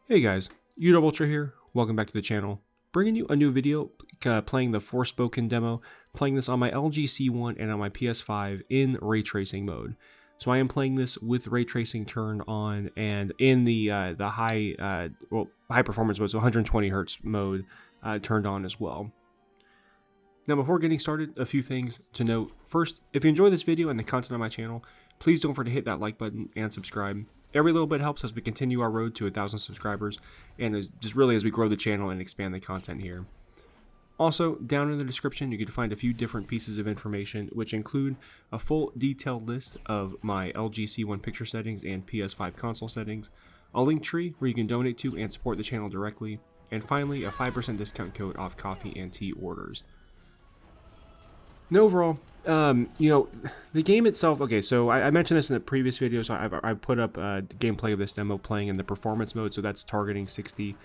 Hey guys, Udub here. Welcome back to the channel. Bringing you a new video playing the Forspoken Demo, playing this on my LG C1 and on my PS5 in ray tracing mode. So I am playing this with ray tracing turned on and in the high performance mode, so 120 Hz mode turned on as well. Now before getting started, a few things to note. First, if you enjoy this video and the content on my channel, please don't forget to hit that like button and subscribe. Every little bit helps as we continue our road to 1,000 subscribers and as we grow the channel and expand the content here. Also, down in the description you can find a few different pieces of information which include a full detailed list of my LG C1 picture settings and PS5 console settings, a link tree where you can donate to and support the channel directly, and finally a 5% discount code off coffee and tea orders. And overall, the game itself, okay, so I mentioned this in the previous video, so I put up gameplay of this demo playing in the performance mode, so that's targeting 60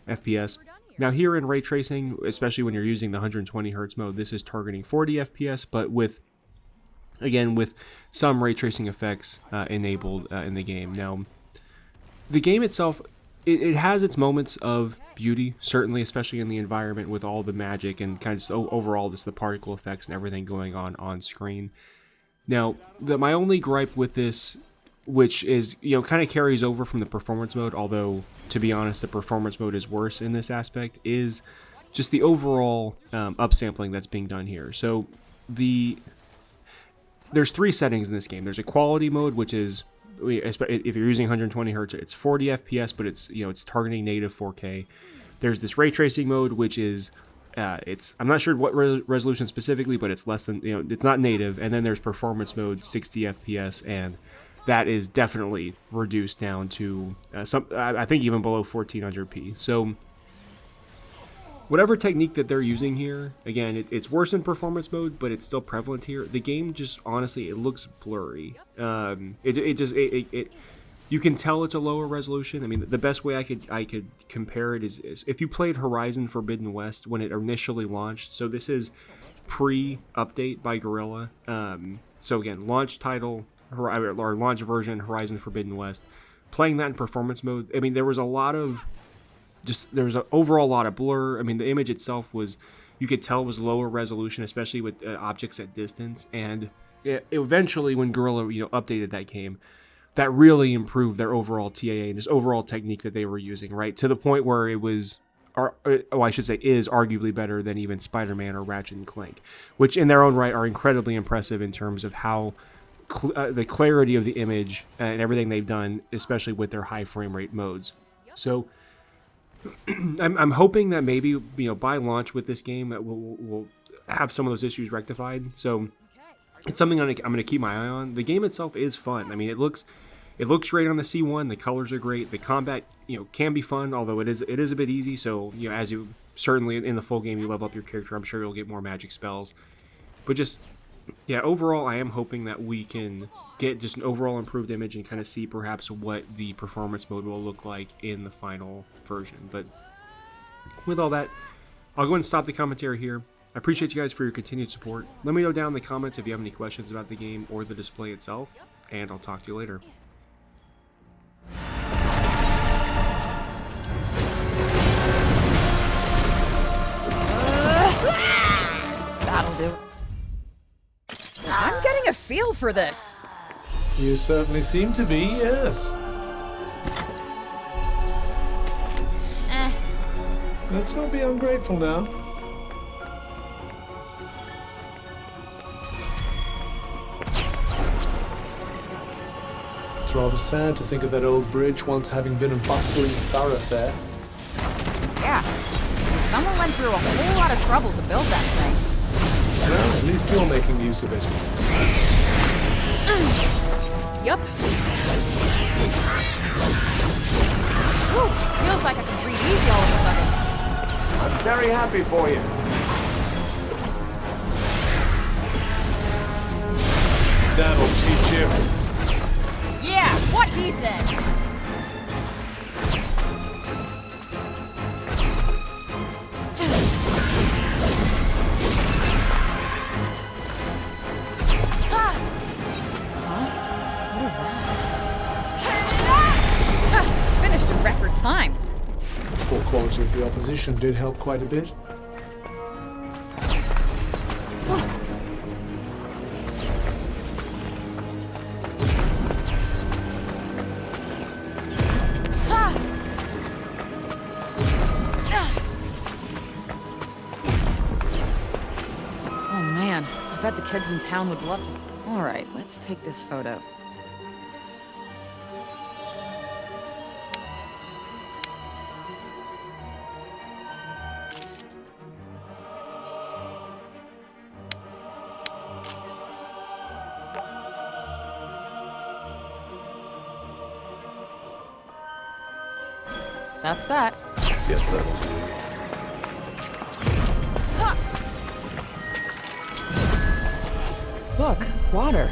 FPS. Now here in ray tracing, especially when you're using the 120 Hz mode, this is targeting 40 FPS, but with some ray tracing effects enabled in the game. Now, the game itself, it has its moments of beauty, certainly, especially in the environment with all the magic and kind of overall just the particle effects and everything going on screen. Now, my only gripe with this, which is, kind of carries over from the performance mode, although, to be honest, the performance mode is worse in this aspect, is just the overall upsampling that's being done here. So, there's three settings in this game. There's a quality mode, which is, if you're using 120 Hz, it's 40 FPS, but it's targeting native 4K. There's this ray tracing mode, which is I'm not sure what resolution specifically, but it's less than it's not native. And then there's performance mode, 60 FPS, and that is definitely reduced down to I think even below 1400p. So whatever technique that they're using here, again, it's worse in performance mode, but it's still prevalent here. The game just, honestly, it looks blurry. You can tell it's a lower resolution. I mean, the best way I could compare it is if you played Horizon Forbidden West when it initially launched. So this is pre-update by Guerrilla. So again, launch title or launch version Horizon Forbidden West. Playing that in performance mode, I mean, there was overall a lot of blur. I mean, the image itself was, you could tell it was lower resolution, especially with objects at distance. And eventually, when Guerrilla updated that game, that really improved their overall TAA and this overall technique that they were using, right? To the point where it was, I should say, is arguably better than even Spider-Man or Ratchet and Clank, which in their own right are incredibly impressive in terms of how the clarity of the image and everything they've done, especially with their high frame rate modes. So I'm hoping that maybe by launch with this game that we'll have some of those issues rectified. So it's something I'm going to keep my eye on. The game itself is fun. I mean, it looks great on the C1. The colors are great. The combat can be fun, although it is a bit easy. So as you certainly in the full game you level up your character, I'm sure you'll get more magic spells. But just overall, I am hoping that we can get just an overall improved image and kind of see perhaps what the performance mode will look like in the final version. But with all that, I'll go ahead and stop the commentary here. I appreciate you guys for your continued support. Let me know down in the comments if you have any questions about the game or the display itself, and I'll talk to you later. That'll do. I'm getting a feel for this. You certainly seem to be, yes. Let's not be ungrateful now. It's rather sad to think of that old bridge once having been a bustling thoroughfare. Yeah, someone went through a whole lot of trouble to build that thing. Well, at least you're making use of it. Yup. Whew, feels like I can breathe easy all of a sudden. I'm very happy for you. That'll teach you. Yeah, what he said. What is that? Finished in record time. quality of the opposition did help quite a bit. Oh man, I bet the kids in town would love to. All right, let's take this photo. That's that. Yes, that'll do. Look, water.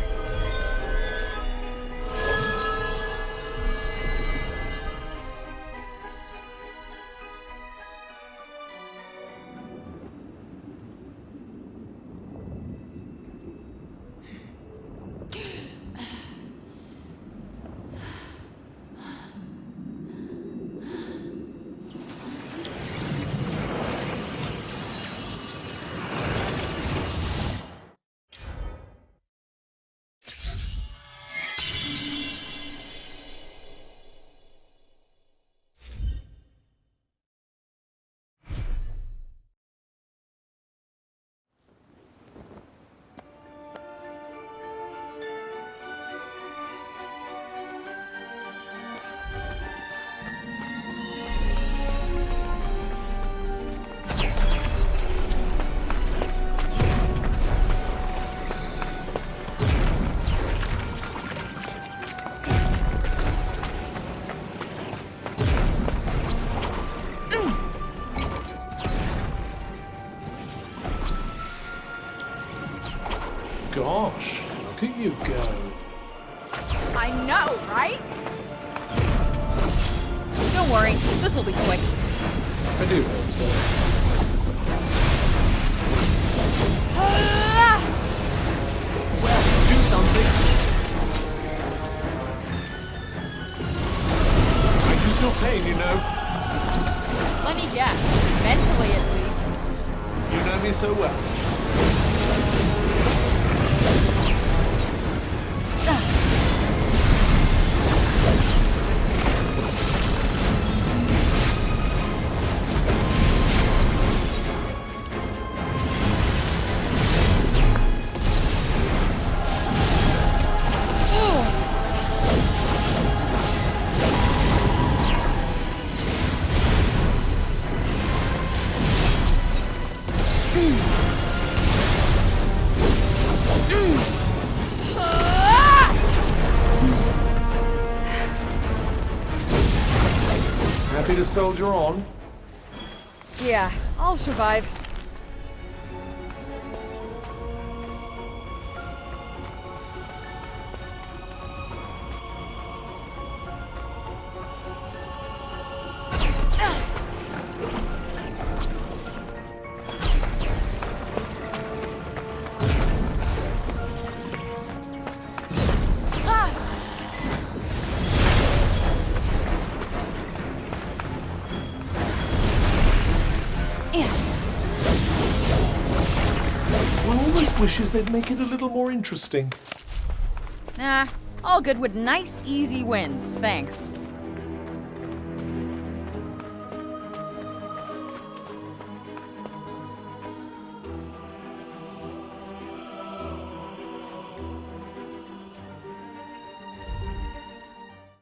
Gosh, look at you go. I know, right? Don't worry, this'll be quick. I do hope so. Well, do something. I do feel pain, you know. Let me guess, mentally at least. You know me so well. Happy to soldier on. Yeah, I'll survive. One almost wishes they'd make it a little more interesting. Nah, all good with nice, easy wins, thanks.